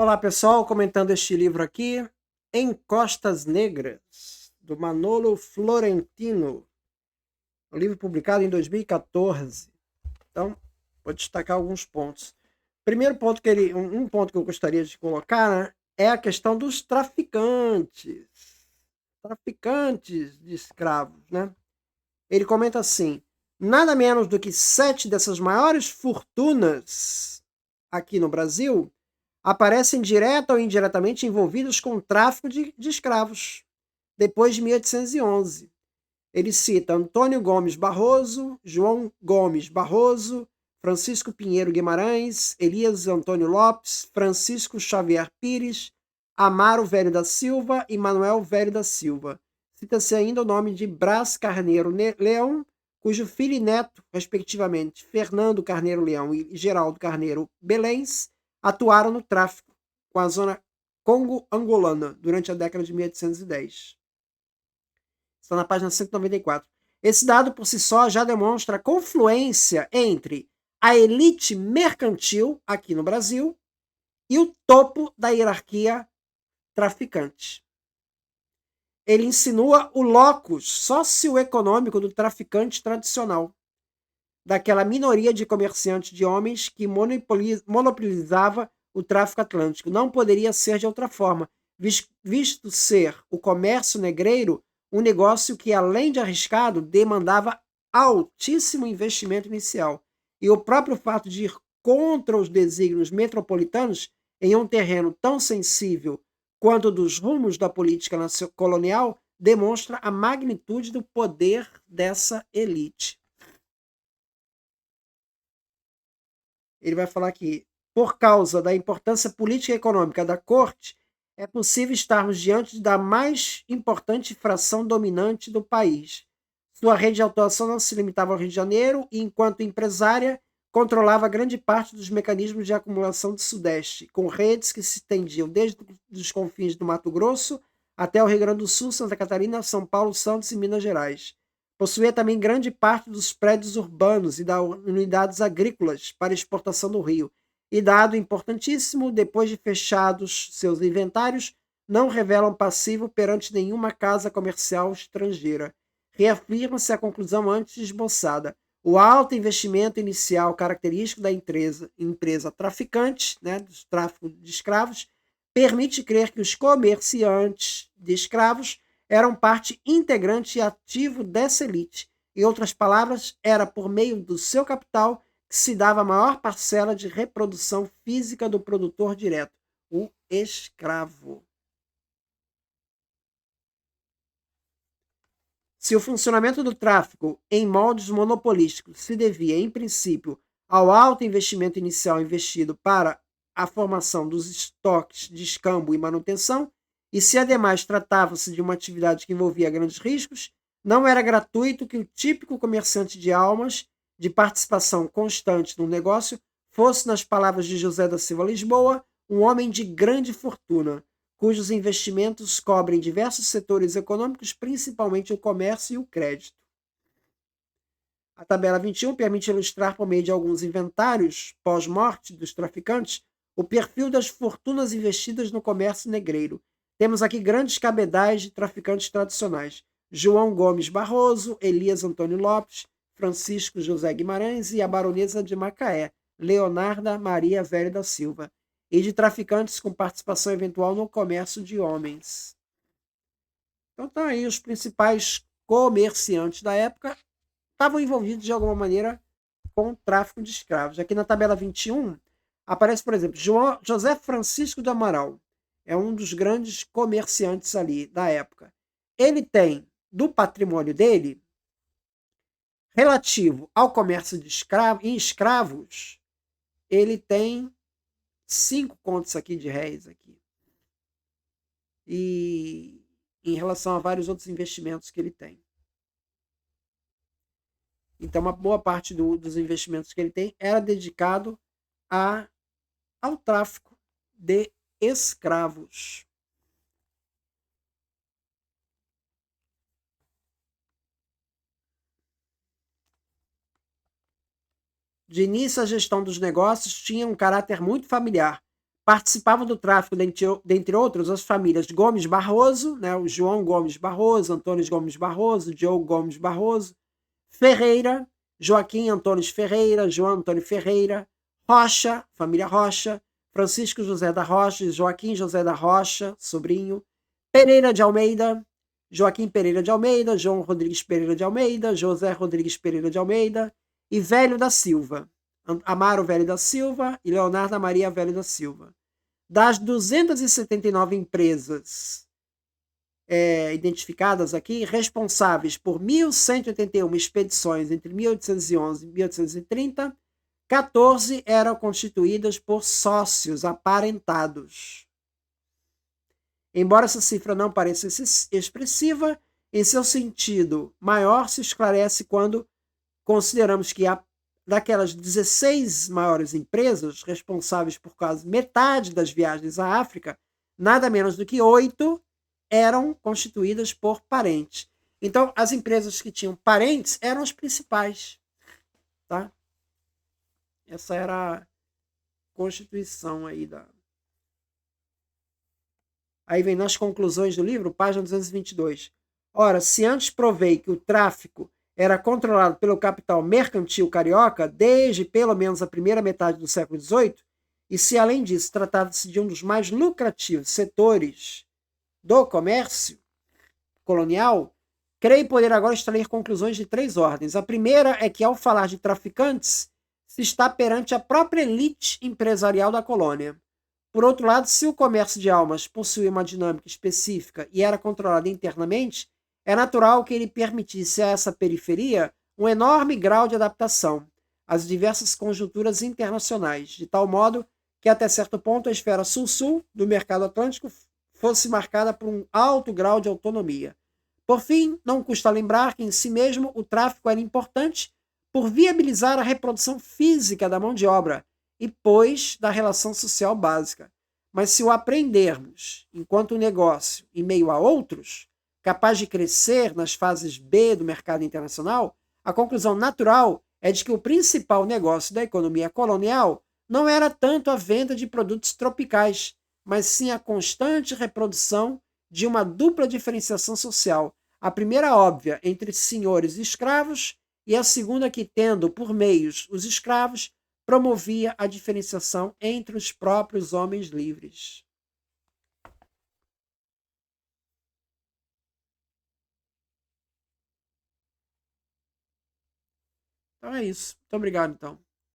Olá pessoal, comentando este livro aqui, Em Costas Negras, do Manolo Florentino, um livro publicado em 2014. Então, vou destacar alguns pontos. Primeiro ponto um ponto que eu gostaria de colocar, né, é a questão dos traficantes de escravos, né? Ele comenta assim: nada menos do que 7 dessas maiores fortunas aqui no Brasil aparecem direta ou indiretamente envolvidos com o tráfico de escravos, depois de 1811. Ele cita Antônio Gomes Barroso, João Gomes Barroso, Francisco Pinheiro Guimarães, Elias Antônio Lopes, Francisco Xavier Pires, Amaro Velho da Silva e Manuel Velho da Silva. Cita-se ainda o nome de Brás Carneiro Leão, cujo filho e neto, respectivamente, Fernando Carneiro Leão e Geraldo Carneiro Belens, atuaram no tráfico com a zona Congo-Angolana durante a década de 1810. Está na página 194. Esse dado por si só já demonstra a confluência entre a elite mercantil aqui no Brasil e o topo da hierarquia traficante. Ele insinua o locus socioeconômico do traficante tradicional, daquela minoria de comerciantes de homens que monopolizava o tráfico atlântico. Não poderia ser de outra forma, visto ser o comércio negreiro um negócio que, além de arriscado, demandava altíssimo investimento inicial. E o próprio fato de ir contra os desígnios metropolitanos em um terreno tão sensível quanto dos rumos da política colonial demonstra a magnitude do poder dessa elite. Ele vai falar que, por causa da importância política e econômica da corte, é possível estarmos diante da mais importante fração dominante do país. Sua rede de atuação não se limitava ao Rio de Janeiro e, enquanto empresária, controlava grande parte dos mecanismos de acumulação do Sudeste, com redes que se estendiam desde os confins do Mato Grosso até o Rio Grande do Sul, Santa Catarina, São Paulo, Santos e Minas Gerais. Possuía também grande parte dos prédios urbanos e das unidades agrícolas para exportação do Rio. E dado importantíssimo, depois de fechados seus inventários, não revelam passivo perante nenhuma casa comercial estrangeira. Reafirma-se a conclusão antes esboçada. O alto investimento inicial característico da empresa traficante, né, do tráfico de escravos, permite crer que os comerciantes de escravos eram parte integrante e ativo dessa elite. Em outras palavras, era por meio do seu capital que se dava a maior parcela de reprodução física do produtor direto, o escravo. Se o funcionamento do tráfico em moldes monopolísticos se devia, em princípio, ao alto investimento inicial investido para a formação dos estoques de escambo e manutenção, e se ademais tratava-se de uma atividade que envolvia grandes riscos, não era gratuito que o típico comerciante de almas, de participação constante no negócio, fosse, nas palavras de José da Silva Lisboa, um homem de grande fortuna, cujos investimentos cobrem diversos setores econômicos, principalmente o comércio e o crédito. A tabela 21 permite ilustrar, por meio de alguns inventários pós-morte dos traficantes, o perfil das fortunas investidas no comércio negreiro. Temos aqui grandes cabedais de traficantes tradicionais: João Gomes Barroso, Elias Antônio Lopes, Francisco José Guimarães e a baronesa de Macaé, Leonarda Maria Velho da Silva, e de traficantes com participação eventual no comércio de homens. Então estão aí os principais comerciantes da época, estavam envolvidos de alguma maneira com o tráfico de escravos. Aqui na tabela 21 aparece, por exemplo, José Francisco de Amaral. É um dos grandes comerciantes ali da época. Ele tem, do patrimônio dele, relativo ao comércio de escravos, ele tem 5 contos aqui de réis aqui. E em relação a vários outros investimentos que ele tem. Então, uma boa parte dos investimentos que ele tem era dedicado ao tráfico de escravos. De início, a gestão dos negócios tinha um caráter muito familiar, Participavam do tráfico, dentre outros, as famílias Gomes Barroso, né, o João Gomes Barroso, Antônio Gomes Barroso, Diogo Gomes Barroso, Ferreira, Joaquim Antônio Ferreira, João Antônio Ferreira, Rocha, família Rocha, Francisco José da Rocha, Joaquim José da Rocha, sobrinho, Pereira de Almeida, Joaquim Pereira de Almeida, João Rodrigues Pereira de Almeida, José Rodrigues Pereira de Almeida e Velho da Silva, Amaro Velho da Silva e Leonardo Maria Velho da Silva. Das 279 empresas identificadas aqui, responsáveis por 1.181 expedições entre 1811 e 1830, 14 eram constituídas por sócios aparentados. Embora essa cifra não pareça expressiva, em seu sentido maior se esclarece quando consideramos que daquelas 16 maiores empresas responsáveis por quase metade das viagens à África, nada menos do que 8 eram constituídas por parentes. Então, as empresas que tinham parentes eram as principais. Tá? Essa era a constituição aí da... Aí vem nas conclusões do livro, página 222. Ora, se antes provei que o tráfico era controlado pelo capital mercantil carioca desde pelo menos a primeira metade do século XVIII, e se além disso tratava-se de um dos mais lucrativos setores do comércio colonial, creio poder agora extrair conclusões de 3 ordens. A primeira é que, ao falar de traficantes, se está perante a própria elite empresarial da colônia. Por outro lado, se o comércio de almas possuía uma dinâmica específica e era controlado internamente, é natural que ele permitisse a essa periferia um enorme grau de adaptação às diversas conjunturas internacionais, de tal modo que, até certo ponto, a esfera sul-sul do mercado atlântico fosse marcada por um alto grau de autonomia. Por fim, não custa lembrar que, em si mesmo, o tráfico era importante por viabilizar a reprodução física da mão de obra e, pois, da relação social básica. Mas se o aprendermos enquanto negócio em meio a outros, capaz de crescer nas fases B do mercado internacional, a conclusão natural é de que o principal negócio da economia colonial não era tanto a venda de produtos tropicais, mas sim a constante reprodução de uma dupla diferenciação social, a primeira óbvia entre senhores e escravos, e a segunda que, tendo por meios os escravos, promovia a diferenciação entre os próprios homens livres. Então é isso. Muito obrigado, então.